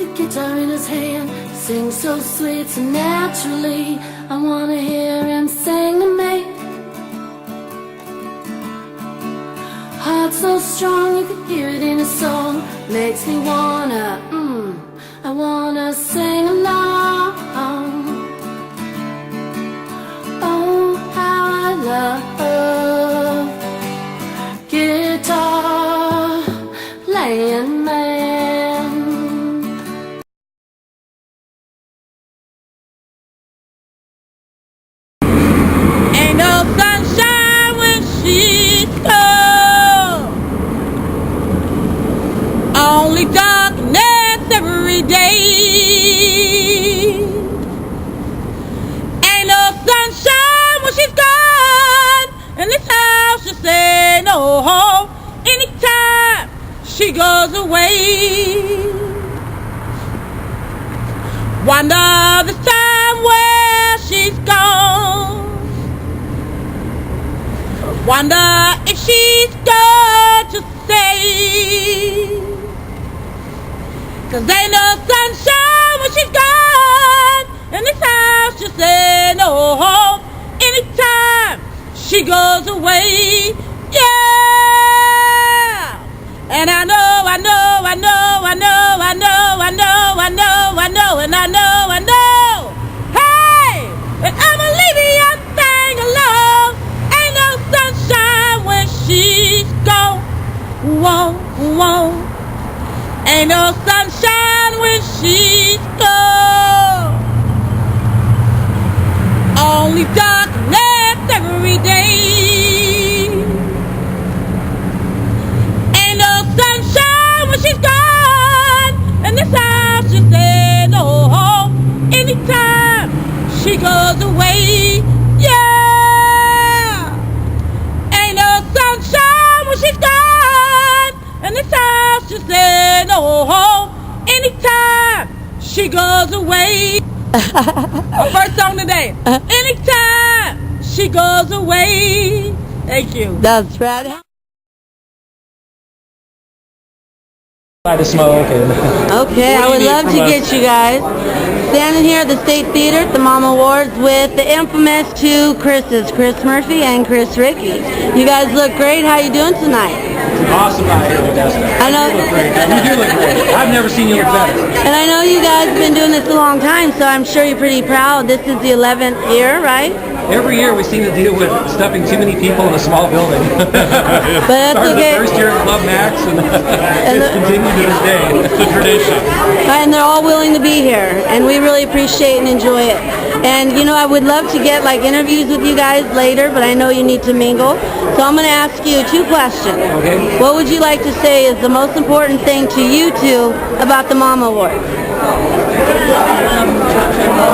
the guitar in his hand, sings so sweet, so naturally. I wanna hear him sing to me. Heart so strong, you can hear it in his song. Makes me wanna, I wanna sing along. Oh, how I love guitar playing man. Ain't no sunshine when she's gone, only darkness every day. Ain't no sunshine when she's gone, and this house just ain't no home anytime she goes away. Wonder this time where she's gone. Wonder if she's going to stay. 'Cause ain't no sunshine when she's gone, and this house just ain't no home anytime she goes away. Yeah. And I know, and hey, and I'ma leave you thing alone. Ain't no sunshine when she's gone. Whoa, whoa. Ain't no sunshine when she's gone, only darkness every day. Ain't no sunshine when she's gone, and this house just ain't no home anytime she goes away. Yeah. Ain't no sunshine when she's gone, and this house just ain't no home anytime she goes away. Our first song today. Anytime she goes away. Thank you. That's right. To smoke and Okay, I would love to get you guys standing here at the State Theater at the Mom Awards with the infamous two Chris's, Chris Murphy and Chris Ricky. You guys look great. How you doing tonight? awesome out here, Modesto. I know. You look great. You do look great. I've never seen you look better. And I know you guys have been doing this a long time, so I'm sure you're pretty proud. This is the 11th year, right? Every year we seem to deal with stuffing too many people in a small building. But that's Started okay. the first year at Club Max, and it's continued to this day. It's a tradition. And they're all willing to be here, and we really appreciate and enjoy it. And you know, I would love to get like interviews with you guys later, but I know you need to mingle. So I'm going to ask you two questions. Okay. What would you like to say is the most important thing to you two about the Mama Awards?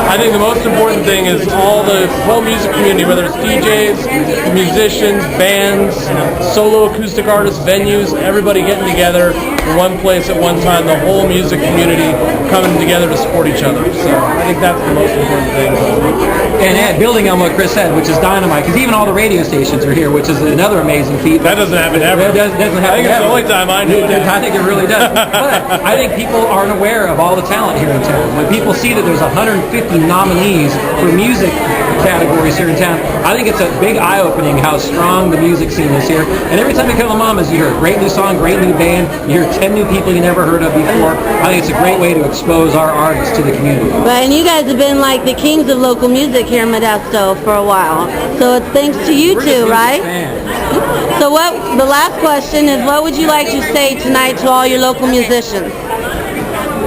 I think the most important thing is all the whole music community, whether it's DJs, musicians, bands, solo acoustic artists, venues, everybody getting together in one place at one time, the whole music community coming together to support each other. So I think that's the most important thing. And building on what Chris said, which is dynamite, because even all the radio stations are here, which is another amazing feat. That doesn't happen ever. It doesn't happen I think it's the only time I know. I think it really does. But I think people aren't aware of all the talent here in town. When people see that there's 150 nominees for music categories here in town, I think it's a big eye-opening how strong the music scene is here. And every time you come to Mama's, you hear a great new song, great new band, you hear 10 new people you never heard of before. I think it's a great way to expose our artists to the community. Right, and you guys have been like the kings of local music here in Modesto for a while. So it's thanks to you two, right? So the last question is, what would you like to say tonight to all your local musicians?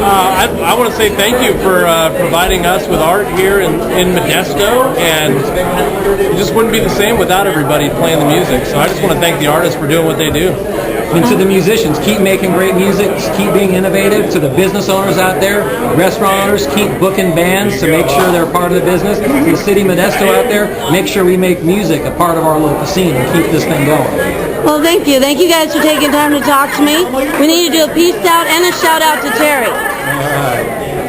I want to say thank you for providing us with art here in Modesto, and it just wouldn't be the same without everybody playing the music. So I just want to thank the artists for doing what they do. And to the musicians, keep making great music, keep being innovative. To the business owners out there, restaurant owners, keep booking bands to make sure they're part of the business. To the city of Modesto out there, make sure we make music a part of our local scene and keep this thing going. Well, thank you. Thank you guys for taking time to talk to me. We need to do a peace out and a shout out to Terry.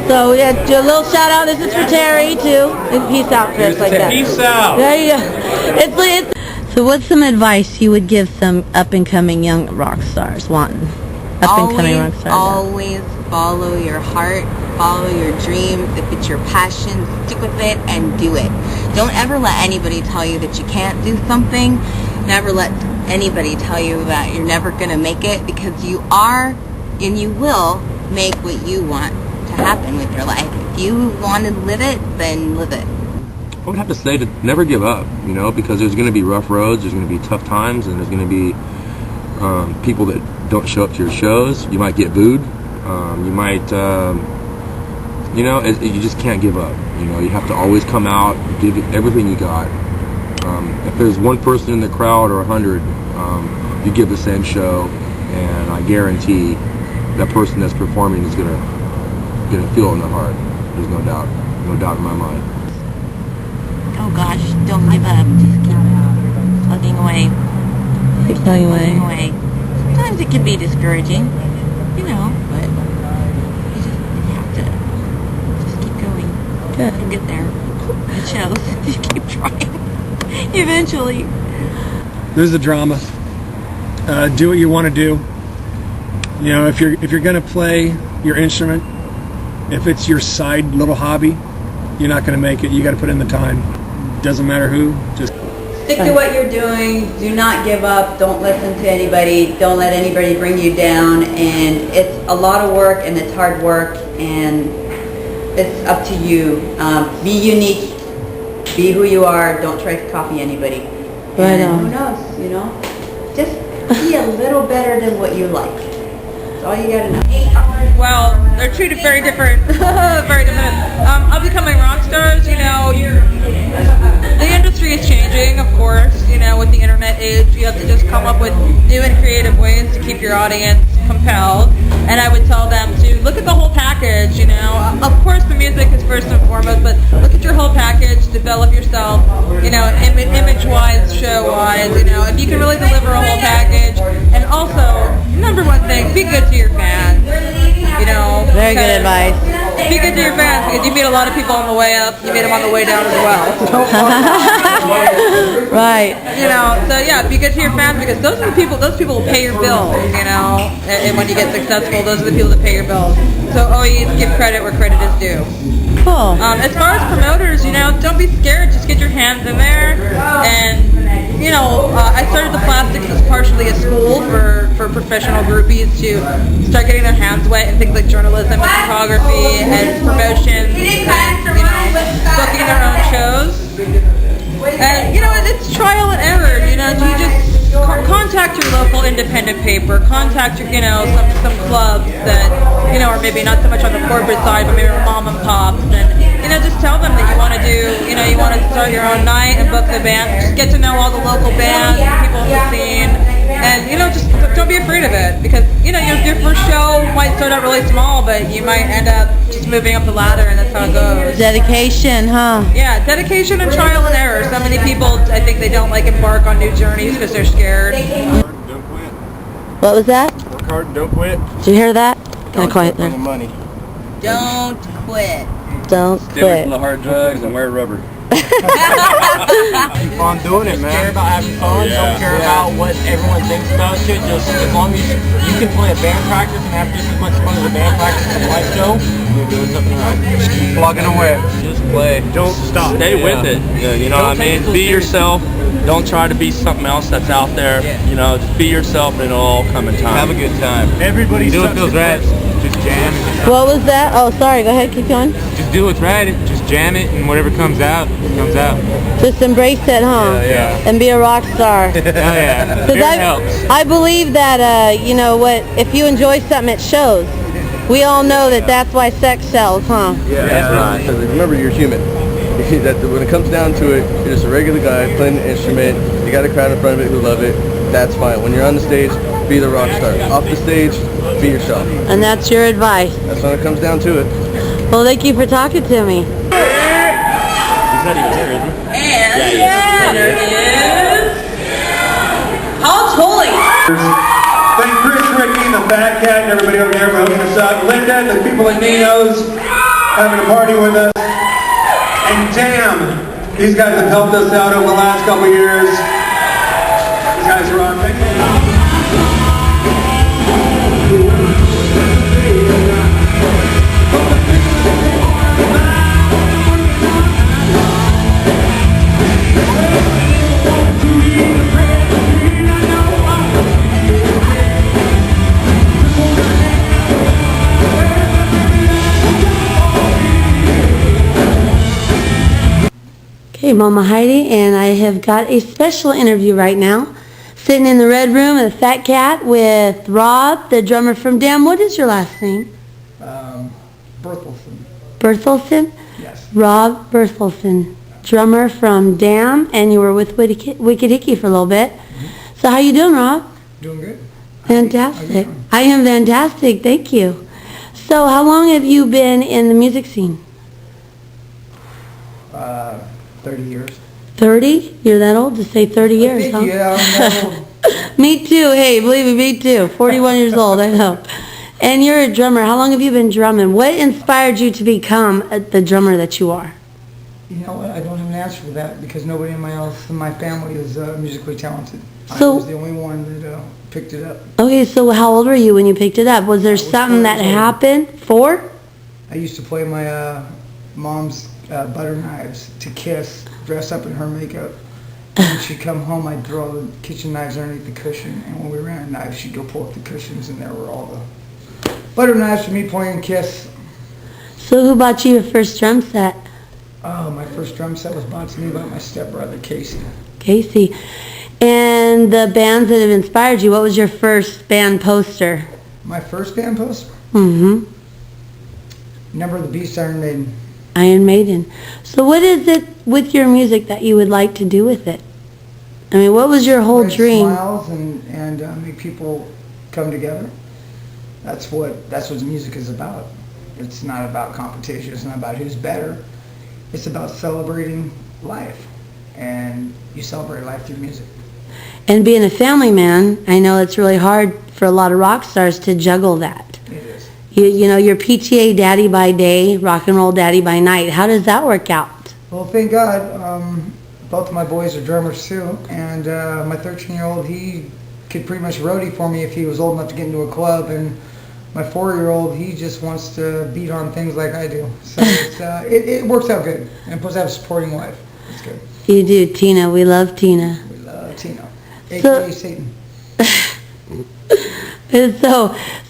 So yeah, do a little shout out. This is for Terry too. And peace out, Chris, like that. Peace out. There you go. So what's some advice you would give some up and coming young rock stars wanting? up-and-coming rock stars. Always follow your heart, follow your dreams. If it's your passion, stick with it and do it. Don't ever let anybody tell you that you can't do something. Never let anybody tell you that you're never going to make it, because you are and you will make what you want to happen with your life. If you want to live it, then live it. I would have to say to never give up, you know, because there's going to be rough roads, there's going to be tough times, and there's going to be people that don't show up to your shows. You might get booed. You might, you know, you just can't give up. You know, you have to always come out, give it everything you got. If there's one person in the crowd or 100, you give the same show, and I guarantee that person that's performing is gonna feel it in their heart. There's no doubt in my mind. Oh gosh, don't give up. Just keep plugging away. Keep plugging away. Sometimes it can be discouraging, you know, but you just have to just keep going. Good. You'll get there. It shows. You keep trying. Eventually. There's the drama. Do what you want to do. You know, if you're gonna play your instrument, if it's your side little hobby, you're not gonna make it. You got to put in the time. Doesn't matter who. Just Stick to what you're doing. Do not give up. Don't listen to anybody. Don't let anybody bring you down. And it's a lot of work, and it's hard work, and it's up to you. Be unique. Be who you are. Don't try to copy anybody. Right And on. who knows, you know? Just be a little better than what you like. That's all you gotta know. Well, they're treated very different. Very different. Up-and-coming rock stars, you know, the industry is changing, of course. You know, with the internet age, you have to just come up with new and creative ways to keep your audience compelled. And I would tell them to look at the whole package, you know. Of course, the music is first and foremost, but look at your whole package, develop yourself, you know, image-wise, show-wise, you know. If you can really deliver a whole package. And also, number one thing, be good to your fans, you know. Very good advice. Be good to your fans, because you meet a lot of people on the way up, you meet them on the way down as well. Right. You know, so yeah, be good to your fans, because those people will pay your bills, you know, and when you get successful, those are the people that pay your bills. So always give credit where credit is due. Cool. As far as promoters, you know, don't be scared, just get your hands in there. And, you know, I started the Plastics as partially a school for professional groupies to start getting their hands wet in things like journalism and photography and promotions and, you know, booking their own shows. And, you know, it's trial and error, you know, you just contact your local independent paper, contact your, you know, some clubs that, you know, are maybe not so much on the corporate side, but maybe mom and pops, and, you know, just tell them that you want to do, you know, you want to start your own night and book the band, just get to know all the local bands, people in the scene, and, you know, just don't be afraid of it, because, you know, your first show might start out really small, but you might end up just moving up the ladder, and that's how it goes. Dedication, huh? Yeah, dedication and trial and error. So many people, I think they don't like embark on new journeys because they're scared. Don't quit. What was that? Work hard and don't quit. Did you hear that? Kind of quiet there. Money. Don't quit. Don't Stay away quit. from the hard drugs and wear rubber. Keep on doing it, man. Care about having fun. Don't care about what everyone thinks about you. Just as long as you can play a band practice and have just as much fun as a band practice and a live show, you're doing something right. Just keep plugging away. Just play. Don't stop. Stay with it. Yeah, you know what I mean? Be yourself. Don't try to be something else that's out there. You know, just be yourself and it'll all come in time. Have a good time. Everybody Do what feels right. Just jam it. What was that? Oh, sorry. Go ahead. Keep going. Just do what's right. Just jam it, and whatever comes out, comes out. Just embrace it, huh? Yeah. And be a rock star. Oh yeah. 'Cause It helps. I believe that, you know what, if you enjoy something, it shows. We all know that that's why sex sells, huh? Yeah, that's right. Because remember, you're human. That when it comes down to it, you're just a regular guy playing an instrument. You got a crowd in front of it who love it. That's fine. When you're on the stage, be the rock star. Off the stage, be yourself. And that's your advice. That's when it comes down to it. Well, thank you for talking to me. He's not even here, is he? And the winner is Paul Tolley. Thank Chris, Ricky, and the Fat Cat, and everybody over there for hooking us up. Linda, the people at Nino's, having a party with us. And Tam, these guys have helped us out over the last couple of years. These guys are on. Thank you. Okay, Mama Heidi, and I have got a special interview right now. Sitting in the red room at the Fat Cat with Rob, the drummer from Damn. What is your last name? Berthelsen. Berthelsen? Yes. Rob Berthelsen, drummer from Damn, and you were with Wicked Hickey for a little bit. So how you doing, Rob? Doing good. Fantastic. I am fantastic, thank you. So how long have you been in the music scene? 30 years. 30? You're that old to say 30 years, huh? Yeah, I'm that old. Me too. Hey, believe me, me too. 41 years old, I know. And you're a drummer. How long have you been drumming? What inspired you to become the drummer that you are? You know what? I don't have an answer for that because nobody in my family is musically talented. So, I was the only one that picked it up. Okay, so how old were you when you picked it up? Was there something that happened? 4? I used to play my mom's butter knives to Kiss, dress up in her makeup. And when she'd come home, I'd throw the kitchen knives underneath the cushion, and when we ran out of knives, she'd go pull up the cushions, and there were all the butter knives for me playing Kiss. So who bought you your first drum set? Oh, my first drum set was bought to me by my stepbrother, Casey. Casey. And the bands that have inspired you, what was your first band poster? My first band poster? Mm-hmm. Number of the Beast, Iron Maiden. Iron Maiden. So what is it with your music that you would like to do with it? I mean, what was your whole Raise dream? Smiles and make people come together. That's what music is about. It's not about competition. It's not about who's better. It's about celebrating life, and you celebrate life through music. And being a family man, I know it's really hard for a lot of rock stars to juggle that. It is. You know, you're PTA daddy by day, rock and roll daddy by night. How does that work out? Well, thank God, both of my boys are drummers too, and my 13-year-old, he could pretty much roadie for me if he was old enough to get into a club, and my 4-year-old, he just wants to beat on things like I do. So it works out good, and plus I have a supporting wife. It's good. You do, Tina. We love Tina. We love Tina, So- a.k.a. Satan.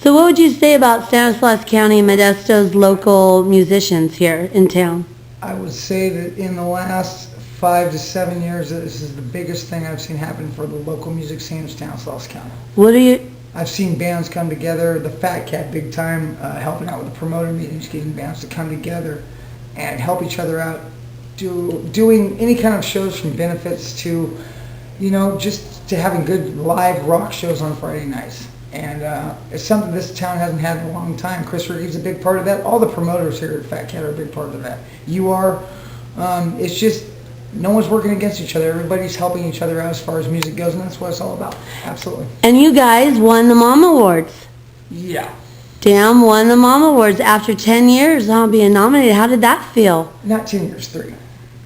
So what would you say about Stanislaus County and Modesto's local musicians here in town? I would say that in the last 5 to 7 years, this is the biggest thing I've seen happen for the local music scene in Stanislaus County. What are you... I've seen bands come together, the Fat Cat big time, helping out with the promoter meetings, getting bands to come together and help each other out, doing any kind of shows from benefits to, you know, just to having good live rock shows on Friday nights. And it's something this town hasn't had in a long time. Chris Riggy's a big part of that. All the promoters here at Fat Cat are a big part of that. You are. It's just, no one's working against each other. Everybody's helping each other out as far as music goes, and that's what it's all about. Absolutely. And you guys won the Mom Awards. Yeah. Damn, won the Mom Awards after 10 years, being nominated. How did that feel? Not 10 years, 3.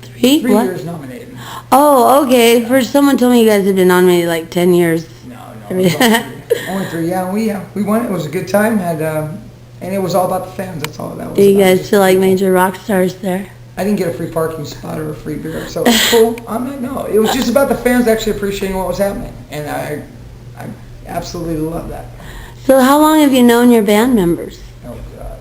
3? 3 What? years nominated. Oh, okay. First, someone told me you guys had been nominated like 10 years. No, only 3. Yeah, we won. It was a good time, and it was all about the fans. That's all that was. Do you about. guys feel like major rock stars there? I didn't get a free parking spot or a free beer, so it was cool. No, it was just about the fans actually appreciating what was happening, and I absolutely love that. So how long have you known your band members? Oh, God.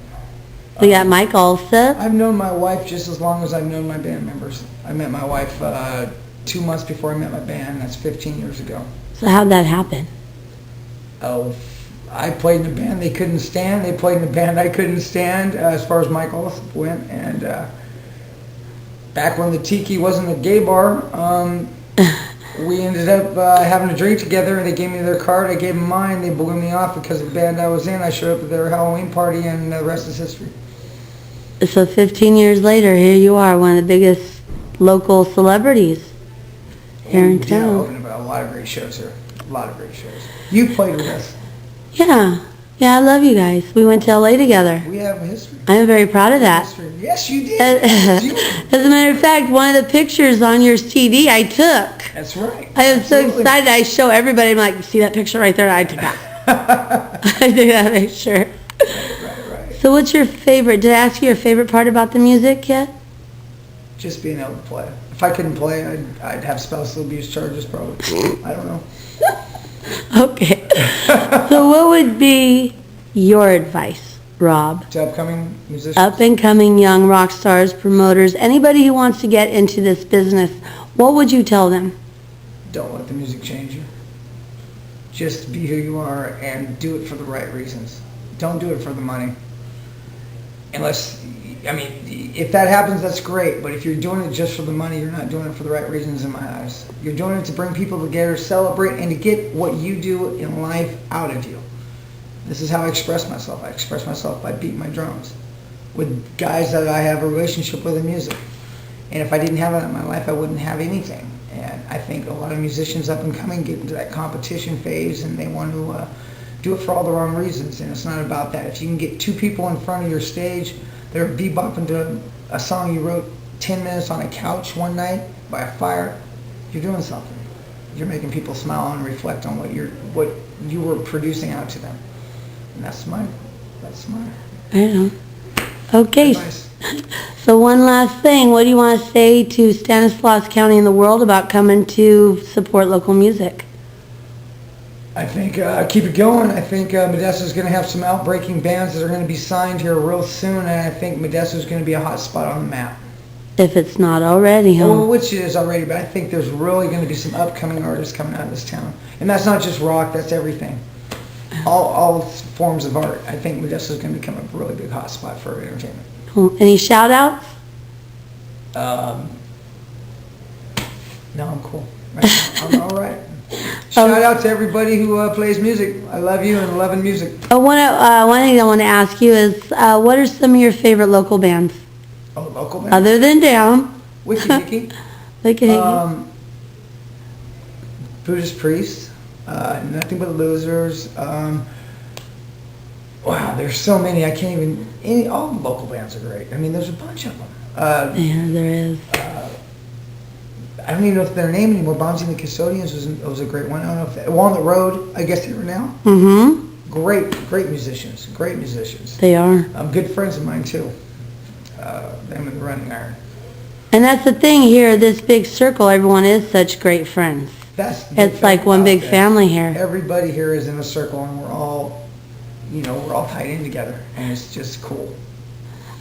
We got Mike Alseth. I've known my wife just as long as I've known my band members. I met my wife 2 months before I met my band. That's 15 years ago. So how'd that happen? Oh, I played in a band they couldn't stand. They played in a band I couldn't stand as far as Mike Alseth went. And back when the Tiki wasn't a gay bar, we ended up having a drink together, and they gave me their card. I gave them mine. They blew me off because of the band I was in. I showed up at their Halloween party, and the rest is history. So 15 years later, here you are, one of the biggest local celebrities here in Yeah, town. opened a lot of great shows here. A lot of great shows. You played with us. Yeah, I love you guys. We went to LA together. We have a history. I'm very proud of that. Yes, you did. As a matter of fact, one of the pictures on your CD I took. That's right. I am so excited. I show everybody. I'm like, see that picture right there? I took that. I took that picture. Right. So what's your favorite? Did I ask you your favorite part about the music yet? Just being able to play. If I couldn't play, I'd have spousal abuse charges probably. I don't know. Okay. So what would be your advice, Rob? To upcoming musicians. Up and coming young rock stars, promoters, anybody who wants to get into this business, what would you tell them? Don't let the music change you. Just be who you are and do it for the right reasons. Don't do it for the money. Unless, I mean, if that happens, that's great. But if you're doing it just for the money, you're not doing it for the right reasons in my eyes. You're doing it to bring people together, celebrate, and to get what you do in life out of you. This is how I express myself. I express myself by beating my drums with guys that I have a relationship with in music. And if I didn't have that in my life, I wouldn't have anything. And I think a lot of musicians up and coming get into that competition phase and they want to do it for all the wrong reasons. And it's not about that. If you can get two people in front of your stage that are bebopping to a song you wrote 10 minutes on a couch one night by a fire, you're doing something. You're making people smile and reflect on what you were producing out to them. And that's my I know. Okay. advice. So one last thing, what do you want to say to Stanislaus County and the world about coming to support local music? I think keep it going. I think Modesto's going to have some outbreaking bands that are going to be signed here real soon, and I think Modesto's going to be a hot spot on the map. If it's not already, huh? Well, which it is already, but I think there's really going to be some upcoming artists coming out of this town. And that's not just rock, that's everything. All forms of art. I think Modesto's going to become a really big hot spot for entertainment. Cool. Any shout outs? No, I'm cool. Right now, I'm all right. Shout out to everybody who plays music. I love you and loving music. One thing I want to ask you is, what are some of your favorite local bands? Oh, local bands? Other than Down. Wiki Wiki. Wiki Wiki. Buddhist Priest. Nothing But Losers. Wow, there's so many. I can't even. All the local bands are great. I mean, there's a bunch of them. Yeah, there is. I don't even know if their name anymore. Bonzi and the Custodians was a great one. I don't know if Walnut Road. I guess they are now. Mm-hmm. Great musicians. Great musicians. They are. Good friends of mine too. Them and the Running Iron. And that's the thing here. This big circle, everyone is such great friends. It's like one big family here. Everybody here is in a circle, and we're all tied in together, and it's just cool.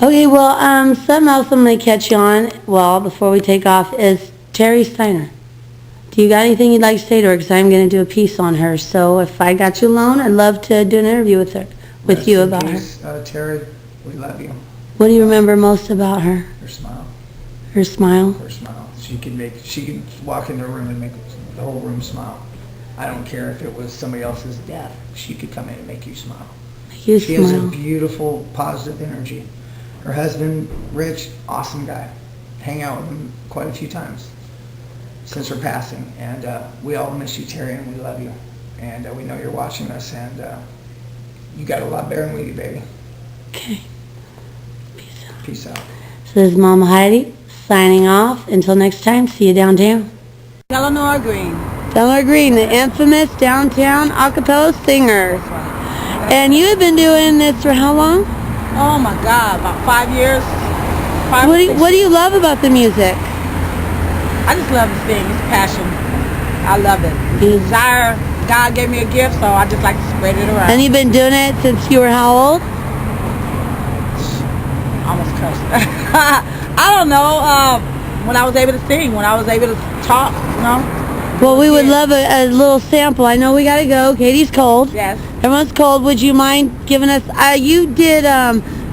Okay, well, something else I'm going to catch you on, before we take off, is Terry Steiner. Do you got anything you'd like to say to her? Because I'm going to do a piece on her. So if I got you alone, I'd love to do an interview with her, with you about her. Terry, we love you. What do you remember most about her? Her smile. Her smile? Her smile. She could walk into a room and make the whole room smile. I don't care if it was somebody else's death. She could come in and make you smile. She has a beautiful, positive energy. Her husband, Rich, awesome guy. Hang out with him quite a few times since her passing. And we all miss you, Terry, and we love you. And we know you're watching us, and you got a lot better than we do, baby. Okay. Peace out. So this is Mama Heidi signing off. Until next time, see you downtown. Eleanor Green. Eleanor Green, the infamous downtown acapella singer. And you have been doing this for how long? Oh my God, about 5 years. What do you love about the music? I just love to sing. It's passion. I love it. Desire. God gave me a gift, so I just like to spread it around. And you've been doing it since you were how old? Almost cursed. I don't know. When I was able to sing, when I was able to talk, Well, we would love a little sample. I know we got to go. Katie's cold. Yes. Everyone's cold. Would you mind giving us... you did...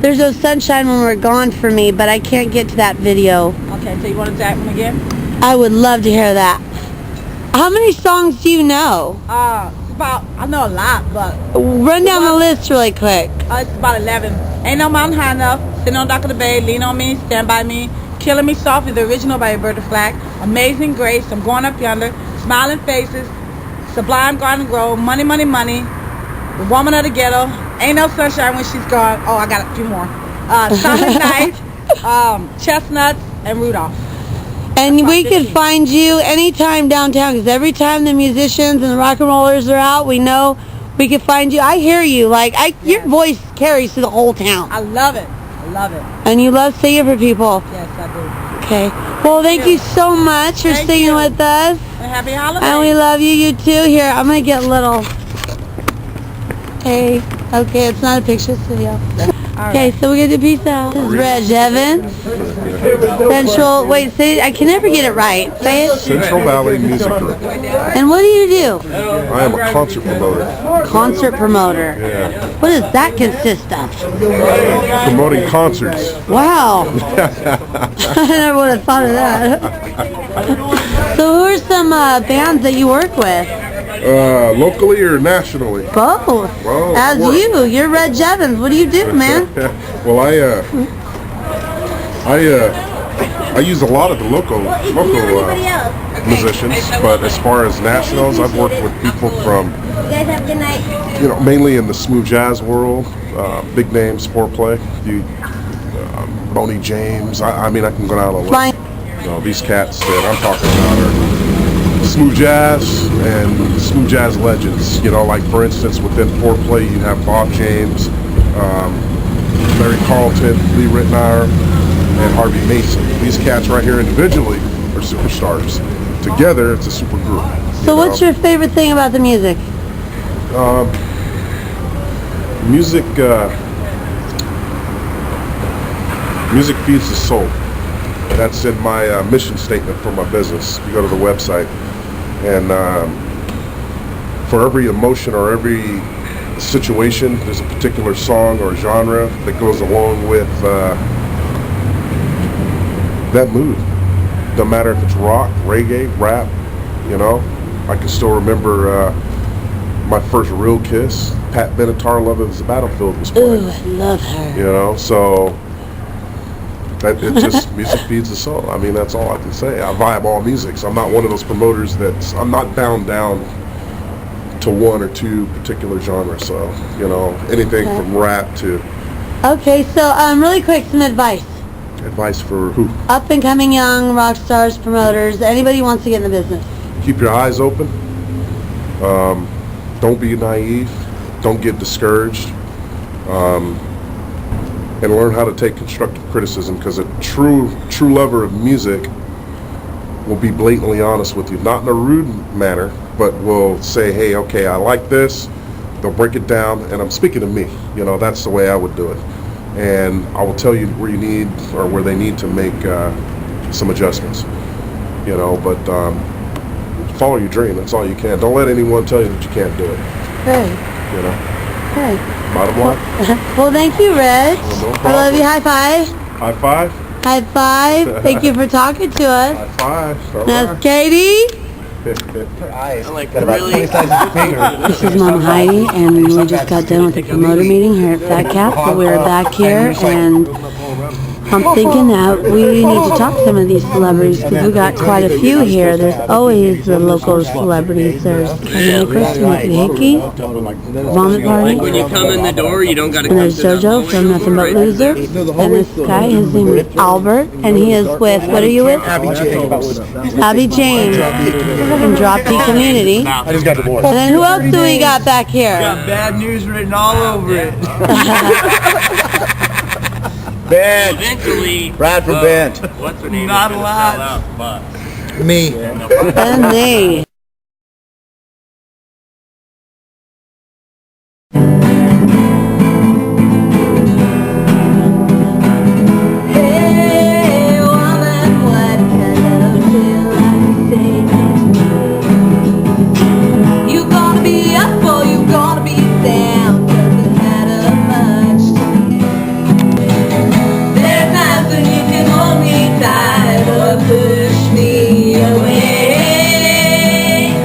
There's No Sunshine When We're Gone for me, but I can't get to that video. Okay, so you want to that one again? I would love to hear that. How many songs do you know? I know a lot, but... Run down the list really quick. It's about 11. Ain't No Mountain High Enough, Sitting on the Dock of the Bay, Lean on Me, Stand By Me, Killing Me Softly, the original by Roberta Flack, Amazing Grace, I'm Going Up Yonder, Smiling Faces, Sublime Garden Grove, Money, Money, Money, The Woman of the Ghetto, Ain't No Sunshine When She's Gone. Oh, I got a few more. Silent Night, Chestnuts, and Rudolph. And we could find you anytime downtown, because every time the musicians and the rock and rollers are out, we know we could find you. I hear you. Your voice carries to the whole town. I love it. I love it. And you love singing for people. Yes, I do. Okay. Well, thank you so much for singing with us. And happy holidays. And we love you. You too. Here, I'm going to get a little... Hey. Okay, it's not a picture, it's a video. Okay, so we're gonna do peace out. This is Reg Evans. Central, wait, say, I can never get it right. Say it. Central Valley Music Group. And what do you do? I am a concert promoter. Concert promoter. Yeah. What does that consist of? Promoting concerts. Wow. I never would have thought of that. So who are some bands that you work with? Locally or nationally? Both. Well, As you're Reg Evans. What do you do, man? Well, I use a lot of the local musicians, but as far as nationals, I've worked with people from, You guys have a good night. mainly in the smooth jazz world, big names, foreplay, Boney James. I mean, I can go down a list. These cats that I'm talking about are smooth jazz and smooth jazz legends. Like for instance, within foreplay, you have Bob James, Larry Carlton, Lee Ritenour, and Harvey Mason. These cats right here individually are superstars. Together, it's a super group. So what's your favorite thing about the music? Music feeds the soul. That's in my mission statement for my business. You go to the website, and for every emotion or every situation, there's a particular song or genre that goes along with that mood. Don't matter if it's rock, reggae, rap, I can still remember my first real kiss. Pat Benatar, Love Is the Battlefield was playing. Ooh, I love her. So that it just music feeds the soul. I mean, that's all I can say. I vibe all music, so I'm not one of those promoters I'm not bound down to one or two particular genres. So, anything from rap to... Okay, so really quick, some advice. Advice for who? Up and coming young rock stars, promoters, anybody who wants to get in the business. Keep your eyes open. Don't be naive. Don't get discouraged. And learn how to take constructive criticism, because a true lover of music will be blatantly honest with you, not in a rude manner, but will say, hey, okay, I like this. They'll break it down, and I'm speaking to me. That's the way I would do it. And I will tell you where you need or where they need to make some adjustments. But follow your dream. That's all you can. Don't let anyone tell you that you can't do it. Right. Right. Bottom line. Well, thank you, Reg. No I love you. High five. High five. High five. Thank you for talking to us. High five. All That's right. Katie. Her eyes got about 20 sizes bigger. This is Mama Heidi, and we just got done with the promoter meeting here at Fat Cap, so we're back here, and I'm thinking that we need to talk to some of these celebrities, because we got quite a few here. There's always the local celebrities. There's Kevin Nicholas from Nicky Hickey, Vomit Party, When you come in the door, you don't got to and come there's to them. JoJo from Nothing But Loser, and this guy, his name is Albert, and he is with, what are you with? Abby Jane from Drop D Community. I just got divorced. And then who else do we got back here? Got bad news written all over it. Bent. Eventually, Brad from Bent. what's her name? Not a lot. Me. And they. Hey, woman, what kind of feel like saying? You gonna be up or you gonna be down? Doesn't matter much to me. There are times when you can hold me tight or push me away.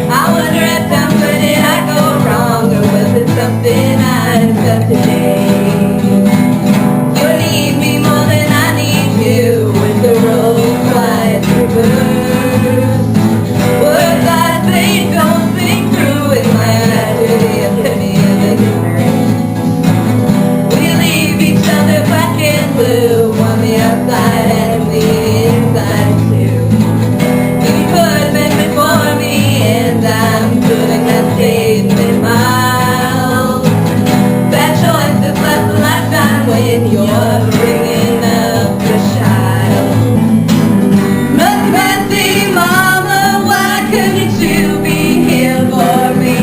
I wonder at times where did I go wrong, or was it something I've done today? You need me more than I need you when the road flies reverse. Words I say don't think through in my tragedy of penny and ignorance. We leave each other black and blue on the outside and the inside too. You put men before me and I'm putting that taste in my mouth. Bad choices last a lifetime when you're bringing up the child. Mercy, mama, why couldn't you be here for me?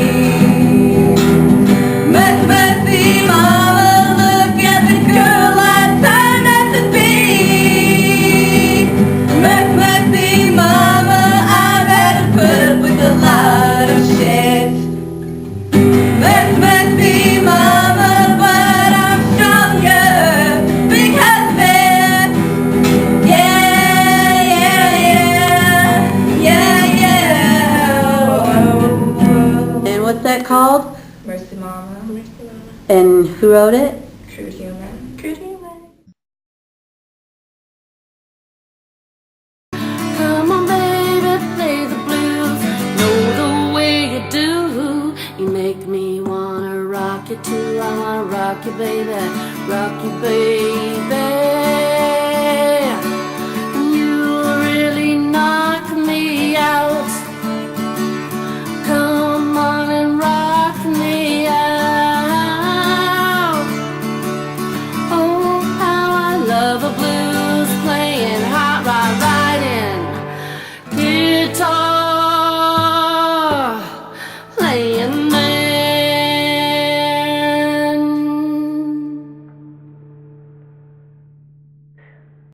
Mercy, mama, look at the girl called? Mercy Mama. And who wrote it? True Human. Come on, baby, play the blues. Know the way you do. You make me wanna rock you too. I wanna rock you, baby. Rock you, baby.